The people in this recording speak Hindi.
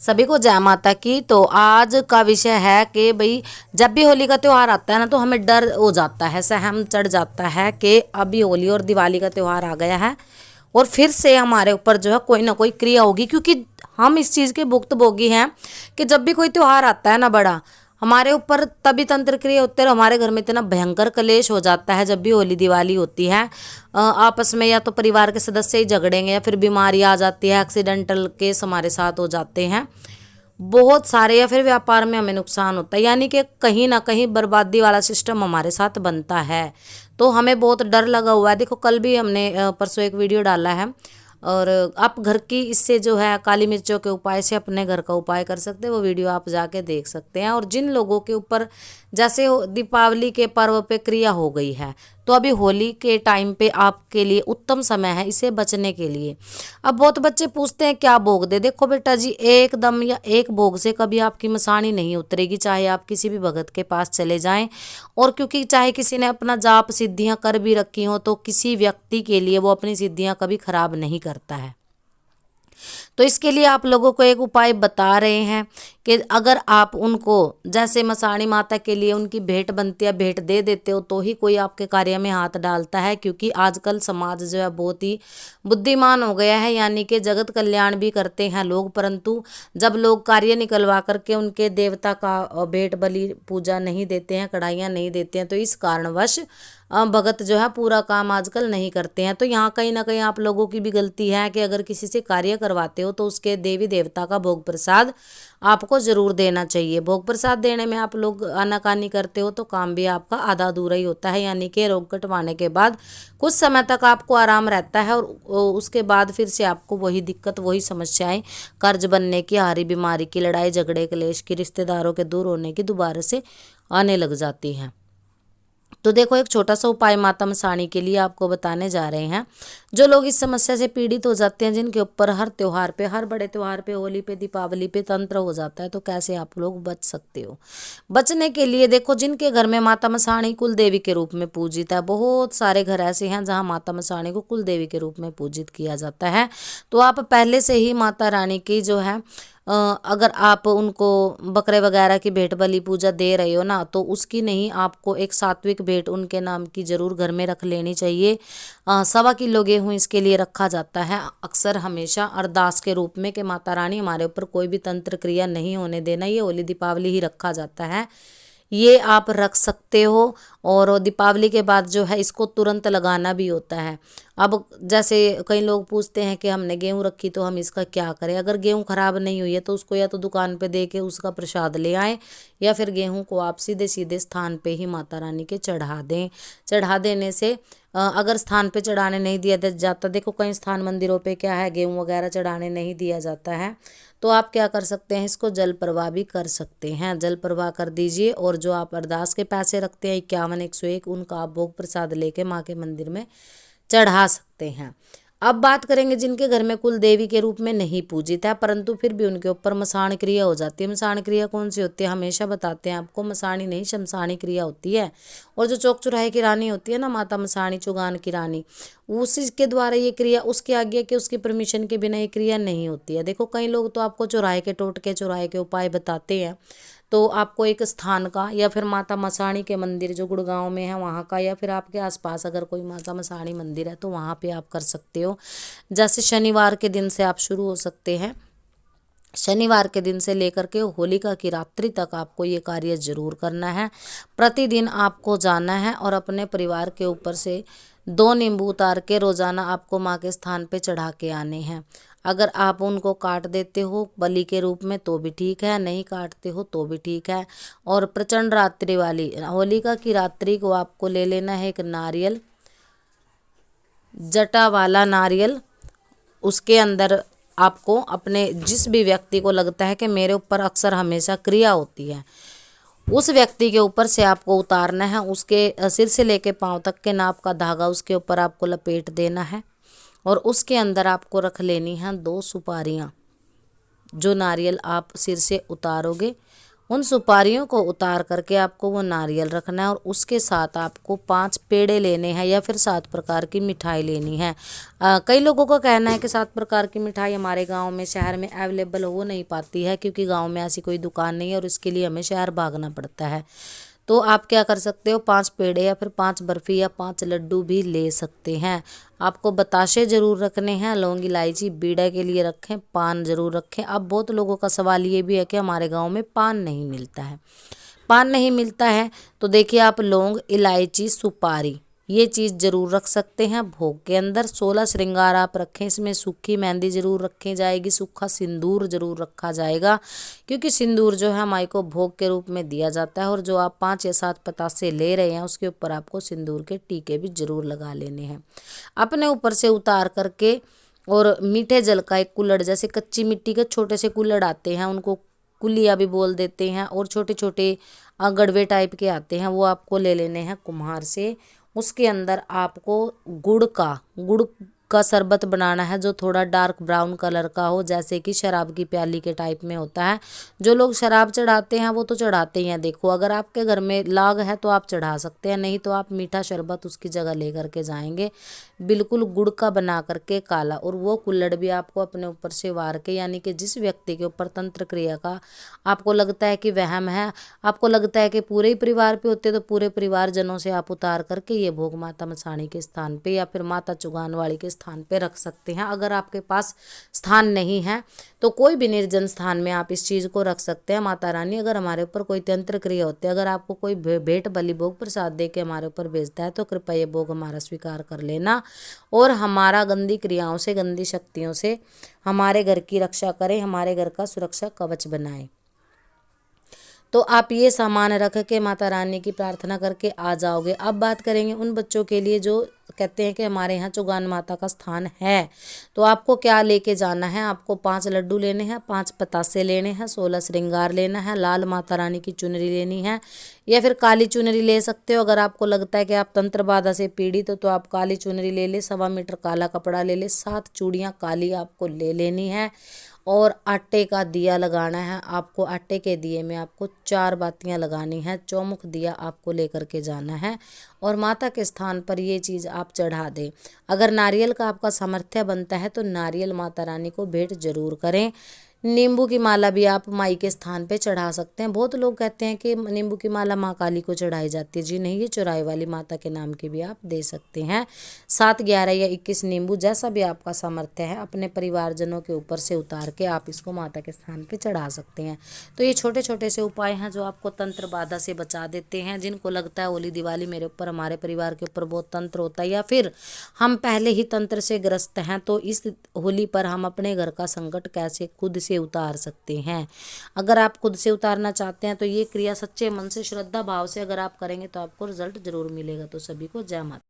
सभी को जय माता की। तो आज का विषय है कि भाई जब भी होली का त्यौहार आता है ना तो हमें डर हो जाता है, सहम चढ़ जाता है कि अभी होली और दिवाली का त्यौहार आ गया है और फिर से हमारे ऊपर जो है कोई ना कोई क्रिया होगी, क्योंकि हम इस चीज़ के भुक्तभोगी हैं कि जब भी कोई त्यौहार आता है ना बड़ा, हमारे ऊपर तभी तंत्र क्रिया होते हैं। हमारे घर में इतना भयंकर कलेश हो जाता है जब भी होली दिवाली होती है। आपस में या तो परिवार के सदस्य ही झगड़ेंगे या फिर बीमारी आ जाती है, एक्सीडेंटल केस हमारे साथ हो जाते हैं बहुत सारे, या फिर व्यापार में हमें नुकसान होता है, यानी कि कहीं ना कहीं बर्बादी वाला सिस्टम हमारे साथ बनता है। तो हमें बहुत डर लगा हुआ है। देखो कल भी हमने परसों एक वीडियो डाला है, और आप घर की इससे जो है काली मिर्चों के उपाय से अपने घर का उपाय कर सकते हैं, वो वीडियो आप जाके देख सकते हैं। और जिन लोगों के ऊपर जैसे दीपावली के पर्व पे क्रिया हो गई है, तो अभी होली के टाइम पे आपके लिए उत्तम समय है इसे बचने के लिए। अब बहुत बच्चे पूछते हैं क्या भोग दे। देखो बेटा जी, एकदम या एक भोग से कभी आपकी मसानी नहीं उतरेगी, चाहे आप किसी भी भगत के पास चले जाएं। और क्योंकि चाहे किसी ने अपना जाप सिद्धियां कर भी रखी हो, तो किसी व्यक्ति के लिए वो अपनी सिद्धियां कभी खराब नहीं करता है। तो इसके लिए आप लोगों को एक उपाय बता रहे हैं कि अगर आप उनको जैसे मसाणी माता के लिए उनकी भेंट बनती है, भेंट दे देते हो, तो ही कोई आपके कार्य में हाथ डालता है। क्योंकि आजकल समाज जो है बहुत ही बुद्धिमान हो गया है, यानी कि जगत कल्याण भी करते हैं लोग, परंतु जब लोग कार्य निकलवा करके उनके देवता का भेंट बलि पूजा नहीं देते हैं, कढ़ाइयाँ नहीं देते हैं, तो इस कारणवश भगत जो है पूरा काम आजकल नहीं करते हैं। तो यहाँ कहीं ना कहीं आप लोगों की भी गलती है कि अगर किसी से कार्य करवाते हो तो उसके देवी देवता का भोग प्रसाद आपको जरूर देना चाहिए। भोग प्रसाद देने में आप लोग आनाकानी करते हो तो काम भी आपका आधा अधूरा ही होता है, यानी कि रोग कटवाने के बाद कुछ समय तक आपको आराम रहता है और उसके बाद फिर से आपको वही दिक्कत, वही समस्याएं, कर्ज बनने की, हारी बीमारी की, लड़ाई झगड़े क्लेश की, रिश्तेदारों के दूर होने की दोबारा से आने लग जाती हैं। तो देखो एक छोटा सा उपाय माता मसाणी के लिए आपको बताने जा रहे हैं। जो लोग इस समस्या से पीड़ित हो जाते हैं, जिनके ऊपर हर त्योहार पे, हर बड़े त्योहार पे, होली पे, दीपावली पे तंत्र हो जाता है, तो कैसे आप लोग बच सकते हो। बचने के लिए देखो, जिनके घर में माता मसाणी कुल देवी के रूप में पूजित है, बहुत सारे घर ऐसे हैं जहाँ माता मसाणी को कुल देवी के रूप में पूजित किया जाता है। तो आप पहले से ही माता रानी की जो है अगर आप उनको बकरे वगैरह की भेंट बलि पूजा दे रहे हो ना, तो उसकी नहीं, आपको एक सात्विक भेंट उनके नाम की जरूर घर में रख लेनी चाहिए। 1.25 किलो गेहूँ इसके लिए रखा जाता है अक्सर हमेशा अरदास के रूप में कि माता रानी हमारे ऊपर कोई भी तंत्र क्रिया नहीं होने देना। ये होली दीपावली ही रखा जाता है, ये आप रख सकते हो। और दीपावली के बाद जो है इसको तुरंत लगाना भी होता है। अब जैसे कई लोग पूछते हैं कि हमने गेहूं रखी तो हम इसका क्या करें। अगर गेहूं खराब नहीं हुई है तो उसको या तो दुकान पे दे के उसका प्रसाद ले आएं, या फिर गेहूं को आप सीधे सीधे स्थान पे ही माता रानी के चढ़ा दें। चढ़ा देने से अगर स्थान पे चढ़ाने नहीं दिया जाता, देखो कई स्थान मंदिरों पे क्या है, गेहूं वगैरह चढ़ाने नहीं दिया जाता है, तो आप क्या कर सकते हैं, इसको जल प्रवाह भी कर सकते हैं। जल प्रवाह कर दीजिए, और जो आप अरदास के पैसे रखते हैं 51 101, उनका आप भोग प्रसाद लेके माँ के मंदिर में चढ़ा सकते हैं। अब बात करेंगे जिनके घर में कुल देवी के रूप में नहीं पूजित है, परंतु फिर भी उनके ऊपर मसाण क्रिया हो जाती है। मसाण क्रिया कौन सी होती है, हमेशा बताते हैं आपको, मसाणी नहीं शमशानी क्रिया होती है। और जो चौक चौराहे की रानी होती है ना, माता मसाणी चुगान की रानी, उसी के द्वारा ये क्रिया, उसके आगे के उसकी परमिशन के बिना ये क्रिया नहीं होती है। देखो कई लोग तो आपको चौराहे के टोटके, चौराहे के उपाय बताते हैं, तो आपको एक स्थान का या फिर माता मसाणी के मंदिर जो गुड़गांव में है वहाँ का, या फिर आपके आसपास अगर कोई माता मसाणी मंदिर है तो वहाँ पे आप कर सकते हो। जैसे शनिवार के दिन से आप शुरू हो सकते हैं। शनिवार के दिन से लेकर के होलिका की रात्रि तक आपको ये कार्य जरूर करना है। प्रतिदिन आपको जाना है और अपने परिवार के ऊपर से 2 नींबू उतार के रोजाना आपको माँ के स्थान पे चढ़ा के आने हैं। अगर आप उनको काट देते हो बलि के रूप में तो भी ठीक है, नहीं काटते हो तो भी ठीक है। और प्रचंड रात्रि वाली होलिका की रात्रि को आपको ले लेना है एक नारियल, जटा वाला नारियल। उसके अंदर आपको अपने जिस भी व्यक्ति को लगता है कि मेरे ऊपर अक्सर हमेशा क्रिया होती है, उस व्यक्ति के ऊपर से आपको उतारना है। उसके सिर से लेके पांव तक के नाप का धागा उसके ऊपर आपको लपेट देना है, और उसके अंदर आपको रख लेनी है 2 सुपारियाँ। जो नारियल आप सिर से उतारोगे उन सुपारियों को उतार करके आपको वो नारियल रखना है और उसके साथ आपको 5 पेड़े लेने हैं या फिर 7 प्रकार की मिठाई लेनी है। कई लोगों का कहना है कि 7 प्रकार की मिठाई हमारे गांव में शहर में अवेलेबल हो नहीं पाती है, क्योंकि गांव में ऐसी कोई दुकान नहीं है और इसके लिए हमें शहर भागना पड़ता है। तो आप क्या कर सकते हो, 5 पेड़े या फिर 5 बर्फ़ी या 5 लड्डू भी ले सकते हैं। आपको बताशे ज़रूर रखने हैं, लौंग इलायची बीड़ा के लिए रखें, पान ज़रूर रखें। अब बहुत लोगों का सवाल ये भी है कि हमारे गांव में पान नहीं मिलता है। पान नहीं मिलता है तो देखिए आप लौंग इलायची सुपारी ये चीज़ ज़रूर रख सकते हैं भोग के अंदर। 16 श्रृंगार आप रखें, इसमें सूखी मेहंदी ज़रूर रखी जाएगी, सूखा सिंदूर ज़रूर रखा जाएगा, क्योंकि सिंदूर जो है माई को भोग के रूप में दिया जाता है। और जो आप 5 या 7 पतासे ले रहे हैं उसके ऊपर आपको सिंदूर के टीके भी ज़रूर लगा लेने हैं। अपने ऊपर से उतार करके और मीठे जल का एक कुल्हड़, जैसे कच्ची मिट्टी के छोटे से कुल्हड़ आते हैं उनको कुलिया भी बोल देते हैं, और छोटे छोटे गड़वे टाइप के आते हैं, वो आपको ले लेने हैं कुम्हार से। उसके अंदर आपको गुड़ का शरबत बनाना है, जो थोड़ा डार्क ब्राउन कलर का हो, जैसे कि शराब की प्याली के टाइप में होता है। जो लोग शराब चढ़ाते हैं वो तो चढ़ाते ही हैं। देखो अगर आपके घर में लाग है तो आप चढ़ा सकते हैं, नहीं तो आप मीठा शरबत उसकी जगह ले करके जाएंगे। बिल्कुल गुड़ का बना करके काला, और वो कुल्हड़ भी आपको अपने ऊपर से वार के, यानी कि जिस व्यक्ति के ऊपर तंत्र क्रिया का आपको लगता है कि वहम है, आपको लगता है कि पूरे ही परिवार पे होते, तो पूरे परिवार जनों से आप उतार करके ये भोग माता मसाणी के स्थान पे या फिर माता चुगान वाली के स्थान पे रख सकते हैं। अगर आपके पास स्थान नहीं है तो कोई भी निर्जन स्थान में आप इस चीज़ को रख सकते हैं। माता रानी अगर हमारे ऊपर कोई तंत्र क्रिया होती है, अगर आपको कोई भेंट बलि भोग प्रसाद दे के हमारे ऊपर भेजता है, तो कृपया ये भोग हमारा स्वीकार कर लेना और हमारा गंदी क्रियाओं से, गंदी शक्तियों से हमारे घर की रक्षा करें, हमारे घर का सुरक्षा कवच बनाएं। तो आप ये सामान रख के माता रानी की प्रार्थना करके आ जाओगे। अब बात करेंगे उन बच्चों के लिए जो कहते हैं कि हमारे यहाँ चुगान माता का स्थान है, तो आपको क्या लेके जाना है। आपको 5 लड्डू लेने हैं, 5 पतासे लेने हैं, 16 श्रृंगार लेना है, लाल माता रानी की चुनरी लेनी है या फिर काली चुनरी ले सकते हो। अगर आपको लगता है कि आप तंत्र बाधा से पीड़ित हो तो आप काली चुनरी ले ले, 1.25 मीटर काला कपड़ा ले ले, 7 चूड़ियाँ काली आपको ले लेनी है और आटे का दिया लगाना है। आपको आटे के दिए में आपको 4 बातियां लगानी है, चौमुख दिया आपको लेकर के जाना है और माता के स्थान पर ये चीज़ आप चढ़ा दें। अगर नारियल का आपका सामर्थ्य बनता है तो नारियल माता रानी को भेंट जरूर करें। नींबू की माला भी आप माई के स्थान पे चढ़ा सकते हैं। बहुत लोग कहते हैं कि नींबू की माला माँ काली को चढ़ाई जाती है, जी नहीं, ये चौराहे वाली माता के नाम की भी आप दे सकते हैं। 7, 11 या 21 नींबू, जैसा भी आपका सामर्थ्य है, अपने परिवारजनों के ऊपर से उतार के आप इसको माता के स्थान पे चढ़ा सकते हैं। तो ये छोटे छोटे से उपाय हैं जो आपको तंत्र बाधा से बचा देते हैं। जिनको लगता है होली दिवाली मेरे ऊपर, हमारे परिवार के ऊपर बहुत तंत्र होता है या फिर हम पहले ही तंत्र से ग्रस्त हैं, तो इस होली पर हम अपने घर का संकट कैसे खुद से उतार सकते हैं। अगर आप खुद से उतारना चाहते हैं तो ये क्रिया सच्चे मन से, श्रद्धा भाव से अगर आप करेंगे तो आपको रिजल्ट जरूर मिलेगा। तो सभी को जय माता।